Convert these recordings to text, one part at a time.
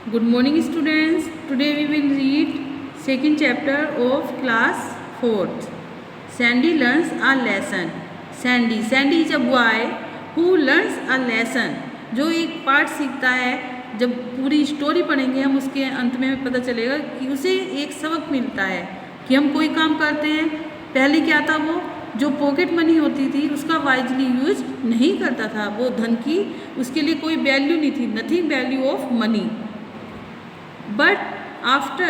Good morning students. Today we will read second chapter of class 4th. Sandy learns a lesson. Sandy is a boy who learns a lesson. जो एक पाठ सीखता है. जब पूरी story पढ़ेंगे हम उसके अंत में पता चलेगा कि उसे एक सबक मिलता है कि हम कोई काम करते हैं. पहले क्या था, वो जो पॉकेट मनी होती थी उसका वाइजली यूज नहीं करता था. वो धन की उसके लिए कोई वैल्यू नहीं थी, nothing value of money. But after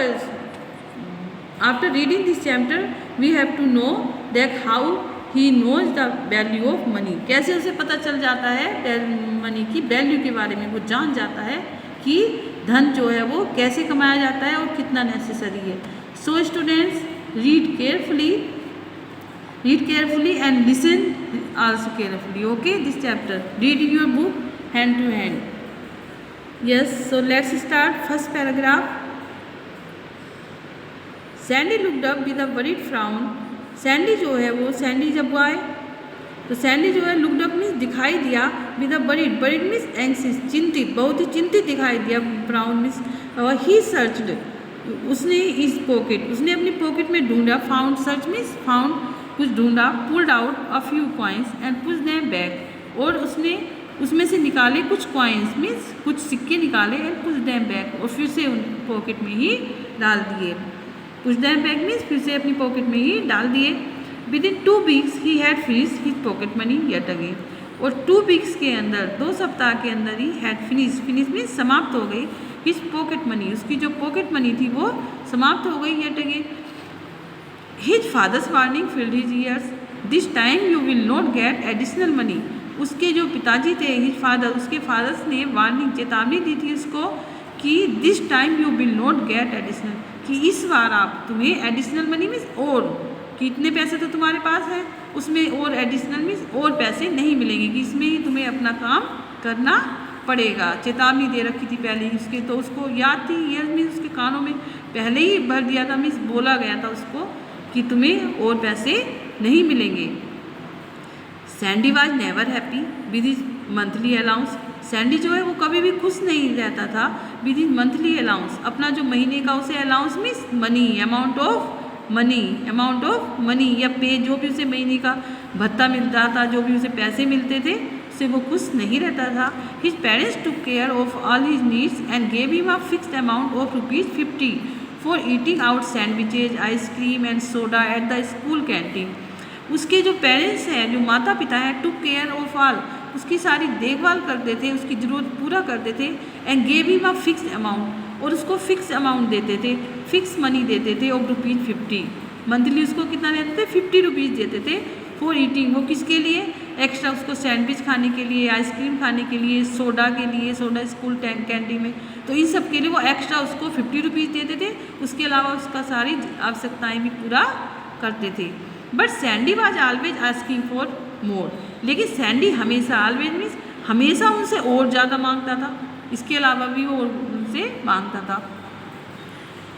reading this chapter, we have to know that how he knows the value of money. कैसे उसे पता चल जाता है मनी की वैल्यू के बारे में. वो जान जाता है कि धन जो है वो कैसे कमाया जाता है और कितना नेसेसरी है. So students, read carefully and listen also carefully. Okay, this chapter. Read in your book hand to hand. Yes, so let's start. First paragraph. Sandy looked up with a worried frown. Sandy जो है वो Sandy जब वो आए तो Sandy जो है looked up means दिखाई दिया. with a worried means anxious, चिंतित, बहुत ही चिंतित दिखाई दिया. frown मीन्स he searched, उसने अपनी पॉकेट में ढूंढा. found, search मीन्स found, कुछ ढूंढा. pulled out a few coins and pushed them back, और उसने उसमें से निकाले कुछ कॉइन्स मीन्स कुछ सिक्के निकाले. एंड पुश दैम बैक, और फिर से उन पॉकेट में ही डाल दिए. पुश दैम बैक मीन्स फिर से अपनी पॉकेट में ही डाल दिए. With in 2 weeks he had finish his pocket money yet again. और 2 weeks के अंदर, 2 सप्ताह के अंदर ही हैड फिनिश मीन्स समाप्त हो गई. हिज पॉकेट मनी, उसकी जो पॉकेट मनी थी वो समाप्त हो गई yet again. His father's warning field his years. This time you will not get additional money. उसके जो पिताजी थे, हिज फादर, उसके फादर्स ने वार्निंग, चेतावनी दी थी उसको कि this time you will not get additional, कि इस बार तुम्हें एडिशनल मनी मीन्स और, कि इतने पैसे तो तुम्हारे पास है, उसमें और एडिशनल मीन्स और पैसे नहीं मिलेंगे, कि इसमें ही तुम्हें अपना काम करना पड़ेगा. चेतावनी दे रखी थी पहले ही उसके, तो उसको याद थी. ईयर मीन्स उसके कानों में पहले ही भर दिया था, मीन्स बोला गया था उसको कि तुम्हें और पैसे नहीं मिलेंगे. Sandy was never happy with his monthly allowance. Sandy जो है वो कभी भी खुश नहीं रहता था विद हिज मंथली अलाउंस. अपना जो महीने का उसे allowance means money, amount of money या पे, जो भी उसे महीने का भत्ता मिलता था, जो भी उसे पैसे मिलते थे, उससे वो खुश नहीं रहता था. His parents took care of all his needs and gave him a fixed amount of ₹50 for eating out sandwiches, ice cream and soda at the school canteen. उसके जो पेरेंट्स हैं, जो माता पिता हैं, टुक केयर ऑफ ऑल, उसकी सारी देखभाल करते थे, उसकी ज़रूरत पूरा करते थे. And gave him a fixed amount, और उसको फिक्स अमाउंट देते थे, फिक्स मनी देते थे ऑफ ₹50. मंथली उसको कितना देते थे? ₹50 देते थे. फॉर ईटिंग, वो किसके लिए? एक्स्ट्रा उसको सैंडविच खाने के लिए, आइसक्रीम खाने के लिए, सोडा के लिए, सोडा स्कूल कैंटीन में, तो इन सब के लिए वो एक्स्ट्रा उसको ₹50 देते थे. उसके अलावा उसका सारी आवश्यकताएँ भी पूरा करते थे. But Sandy was always asking for more. लेकिन सैंडी हमेशा, ऑलवेज मीन्स हमेशा उनसे और ज़्यादा मांगता था. इसके अलावा भी वो उनसे मांगता था.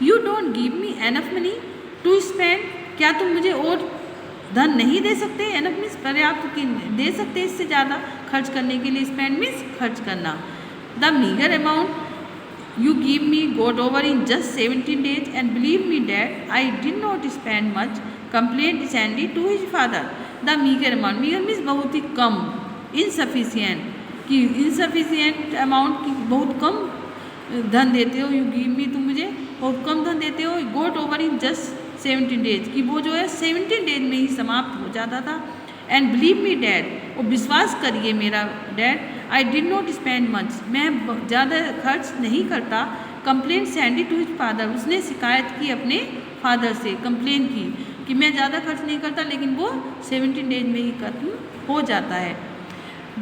You don't give me enough money to spend. क्या तुम मुझे और धन नहीं दे सकते? एनफ मीन्स पर्याप्त दे सकते, इससे ज़्यादा खर्च करने के लिए. स्पेंड मीन्स खर्च करना. The meagre amount you give me got over in just 17 days and believe me that I did not spend much, complained Sandy to his father. The meagre amount, meagre means बहुत ही कम, insufficient, कि insufficient amount की बहुत कम धन देते हो. You give मी, तुम मुझे बहुत कम धन देते हो. गोट ओवर इन जस्ट 17 days, कि वो जो है 17 days में ही समाप्त हो जाता था. एंड बिलीव मी डैड, और विश्वास करिए मेरा dad, I did not spend much, मैं ज़्यादा खर्च नहीं करता. Complained Sandy to his father, उसने शिकायत की अपने फादर से, कंप्लेन की कि मैं ज़्यादा खर्च नहीं करता, लेकिन वो 17 days में ही खत्म हो जाता है.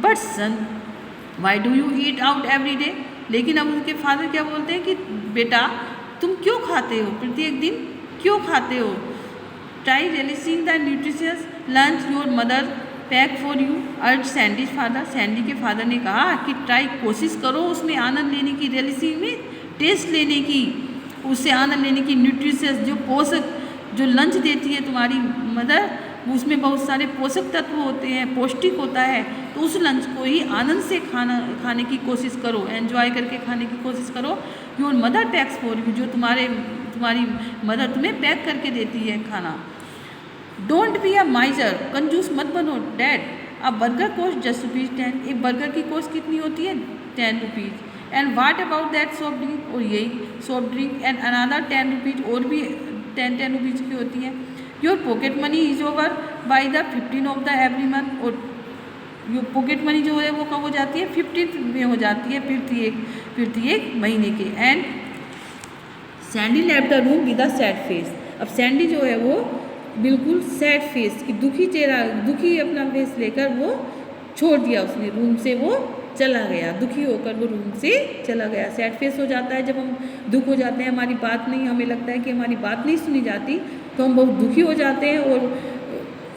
But son why do you eat out every day. लेकिन अब उनके फादर क्या बोलते हैं कि बेटा तुम क्यों खाते हो, प्रत्येक दिन क्यों खाते हो. Try relishing the nutritious lunch your mother pack for you urge Sandy's father. Sandy के फादर ने कहा कि ट्राई, कोशिश करो उसमें आनंद लेने की, रियलिशिंग में टेस्ट लेने की, उससे आनंद लेने की. न्यूट्रिशियस, जो पोषक जो लंच देती है तुम्हारी मदर, उसमें बहुत सारे पोषक तत्व होते हैं, पौष्टिक होता है, तो उस लंच को ही आनंद से खाने की कोशिश करो, एंजॉय करके खाने की कोशिश करो। Your mother PACS for you, जो तुम्हारी मदर तुम्हें पैक करके देती है खाना। डोंट बी अ माइजर, कंजूस मत बनो dad. A burger cost just ₹10, एक बर्गर की कॉस्ट कितनी होती है? ₹10। And what about that soft drink, और यही सॉफ्ट ड्रिंक एंड अनदर ₹10, और भी 10 रुपीज़ की होती है। Your pocket money is over by the 15 of the every month, और योर पॉकेट मनी जो है वो कब हो जाती है? 15 में हो जाती है, फिर एक महीने के। And Sandy left the room with a sad face, अब सैंडी जो है वो बिल्कुल सैड फेस की दुखी अपना फेस लेकर वो छोड़ दिया उसने, रूम से वो चला गया, दुखी होकर वो रूम से चला गया। सैड फेस हो जाता है जब हम दुख हो जाते हैं, हमारी बात नहीं, हमें लगता है कि हमारी बात नहीं सुनी जाती, तो हम बहुत दुखी हो जाते हैं और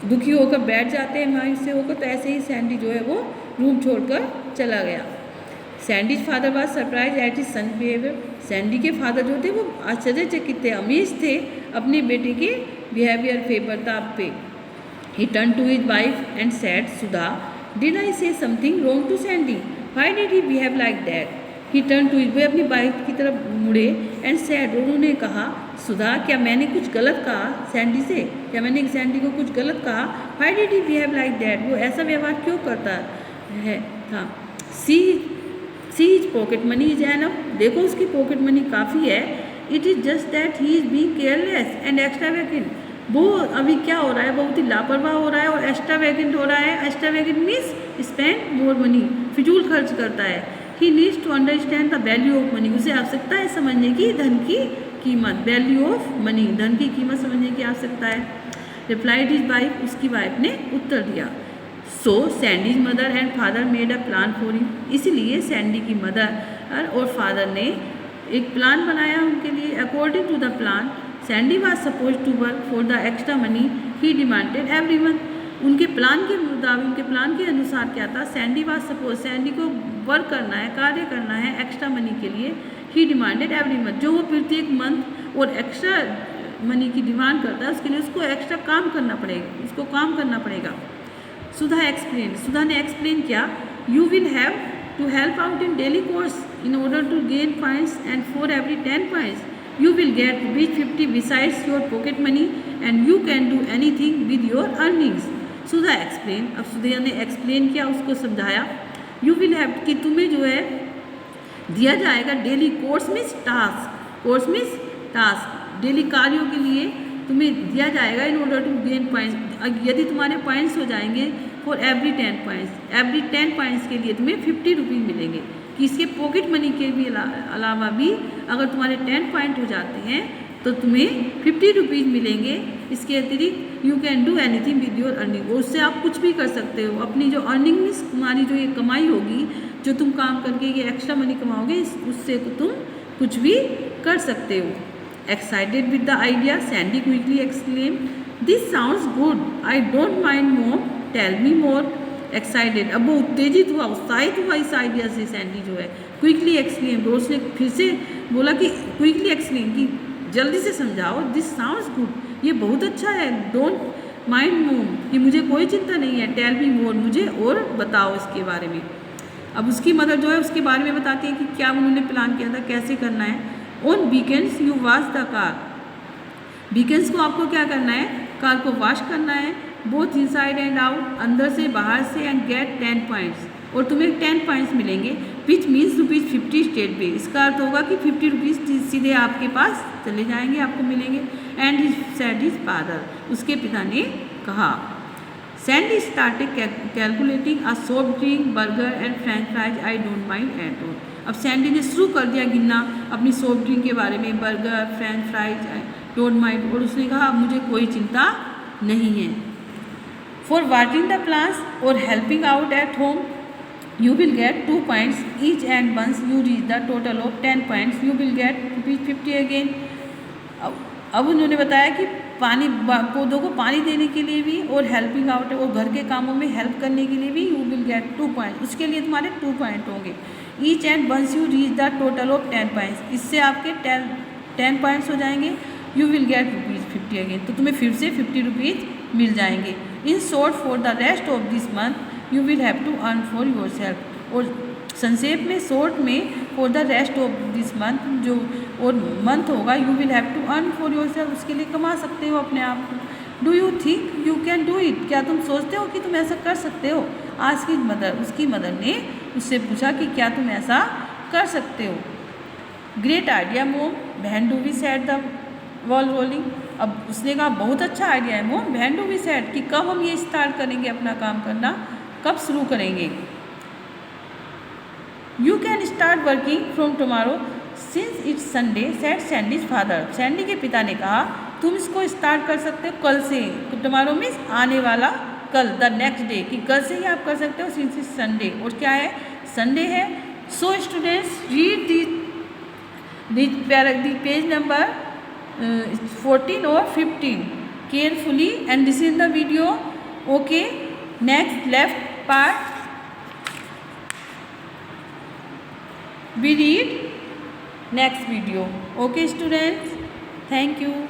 दुखी होकर बैठ जाते हैं मायूस से होकर। तो ऐसे ही सैंडी जो है वो रूम छोड़कर चला गया। Sandy's father was surprise at his son behaviour, Sandy के फादर जो थे वो आश्चर्यचकित थे, अमेज थे अपने बेटे के बिहेवियर बर्ताव पे। He turn to his wife and said, Sudha did I say something wrong to Sandy, why did he behave like that. He turn to his, वे अपनी वाइफ की तरफ मुड़े एंड सेड, उन्होंने कहा, सुधा क्या मैंने कुछ गलत कहा सैंडी से, क्या मैंने सैंडी को कुछ गलत कहा? Why did he behave like that, वो ऐसा व्यवहार क्यों करता है था? See his pocket money is enough, देखो उसकी पॉकेट मनी काफ़ी है। It is just that he is being careless and extravagant, वो अभी क्या हो रहा है, बहुत ही लापरवाह हो रहा है और एक्स्ट्रावेगेंट हो रहा है। Extravagant means spend more money, फिजूल खर्च करता है। He needs to understand the value of money, उसे आवश्यकता है समझने की धन की कीमत, वैल्यू ऑफ मनी, धन की कीमत समझने की आवश्यकता है। रिप्लाइड हिज वाइफ, उसकी वाइफ ने उत्तर दिया। So Sandy's mother and father made a plan for him, इसलिए सैंडी की मदर और फादर ने एक प्लान बनाया उनके लिए। According to the plan Sandy was suppose to work for the extra money he demanded every month, उनके plan के मुताबिक, उनके प्लान के अनुसार क्या था? सैंडी वाज सपोज, सैंडी को वर्क करना है, कार्य करना है एक्स्ट्रा मनी के लिए। ही डिमांडेड एवरी मंथ, जो वो प्रत्येक मंथ और एक्स्ट्रा मनी की डिमांड करता है उसके लिए उसको एक्स्ट्रा काम करना पड़ेगा, उसको काम करना पड़ेगा। सुधा एक्सप्लेन, सुधा ने एक्सप्लेन किया, you will have to help out in daily chores in order to gain points, and for every 10 points you will get ₹50 besides your pocket money and you can do anything with your earnings. Sudha explain, अब सुधा ने explain किया, उसको समझाया। You will have, कि तुम्हें जो है दिया जाएगा daily chores means task, chores means task, daily कार्यों के लिए तुम्हें दिया जाएगा in order to gain points, यदि तुम्हारे पॉइंट्स हो जाएंगे for every 10 points, every 10 points के लिए तुम्हें ₹50 मिलेंगे। कि इसके पॉकेट मनी के भी अलावा भी अगर तुम्हारे 10 पॉइंट हो जाते हैं तो तुम्हें ₹50 मिलेंगे। इसके अतिरिक्त you can do anything with your earning, उससे आप कुछ भी कर सकते हो, अपनी जो अर्निंग मीन्स तुम्हारी जो ये कमाई होगी, जो तुम काम करके ये एक्स्ट्रा मनी कमाओगे, उससे तुम कुछ भी कर सकते हो। Excited with the idea Sandy quickly exclaim, this sounds good, I don't mind mom, tell me more. Excited, अब वो उत्तेजित हुआ, उत्साहित हुआ इस आइडिया से सैंडी जो है। क्विकली एक्सप्लेन, तो उसने फिर से बोला कि क्विकली एक्सप्लेन, कि जल्दी से समझाओ। दिस साउंड्स गुड, ये बहुत अच्छा है। डोंट माइंड मोम, कि मुझे कोई चिंता नहीं है। टेल मी मोर, मुझे और बताओ इसके बारे में। अब उसकी मदर जो है उसके बारे में बताती है कि क्या उन्होंने प्लान किया था, कैसे करना है। On weekends you wash the car, weekends को आपको क्या करना है? कार को वॉश करना है, बोथ इनसाइड एंड आउट, अंदर से बाहर से, एंड गेट 10 पॉइंट्स, और तुम्हें 10 पॉइंट्स मिलेंगे, विच मीन्स ₹50 स्टेट पे। इसका अर्थ होगा कि ₹50 सीधे आपके पास चले जाएंगे, आपको मिलेंगे। And he said his father, उसके पिता ने कहा। Sandy started calculating a soft drink, burger and French fries, I don't mind at all. अब सैंडी ने शुरू कर दिया गिनना अपनी सॉफ्ट ड्रिंक के बारे में, burger, French fries, don't mind, और उसने कहा मुझे कोई चिंता नहीं है। For watering the plants or helping out at home, you will get 2 points each, and once you reach the total of 10 points, you will get ₹50 again. अब उन्होंने बताया कि पौधों को पानी देने के लिए भी और हेल्पिंग आउट और घर के कामों में हेल्प करने के लिए भी यू विल गेट 2 पॉइंट, उसके लिए तुम्हारे 2 पॉइंट होंगे। Each and once you reach the total of 10 points, इससे आपके 10 पॉइंट्स हो जाएंगे। यू विल गेट ₹50 अगेन, तो तुम्हें फिर से ₹50 मिल जाएंगे। In short for the rest of this month you will have to earn for yourself. और संक्षेप में शॉर्ट में for the rest of this month जो और मंथ होगा you will have to earn for yourself, उसके लिए कमा सकते हो अपने आप को। Do you think you can do it, क्या तुम सोचते हो कि तुम ऐसा कर सकते हो? आज की मदर, उसकी मदर ने उससे पूछा कि क्या तुम ऐसा कर सकते हो। Great idea mom, when do we set the ball rolling. अब उसने कहा बहुत अच्छा आइडिया है मोम, व्हेन डू वी सेट, कि कब हम ये स्टार्ट करेंगे अपना काम करना, कब शुरू करेंगे। You can start working from tomorrow since it's Sunday said Sandy's father. Sandy के पिता ने कहा तुम इसको स्टार्ट कर सकते हो कल से। टुमारो मीन्स आने वाला कल, द नेक्स्ट डे, कि कल से ही आप कर सकते हो सिंस इट्स संडे। और क्या है? संडे है। So students read the page number 14 और 15 carefully and listen the video. Okay, next left part we read next video. Okay students, thank you.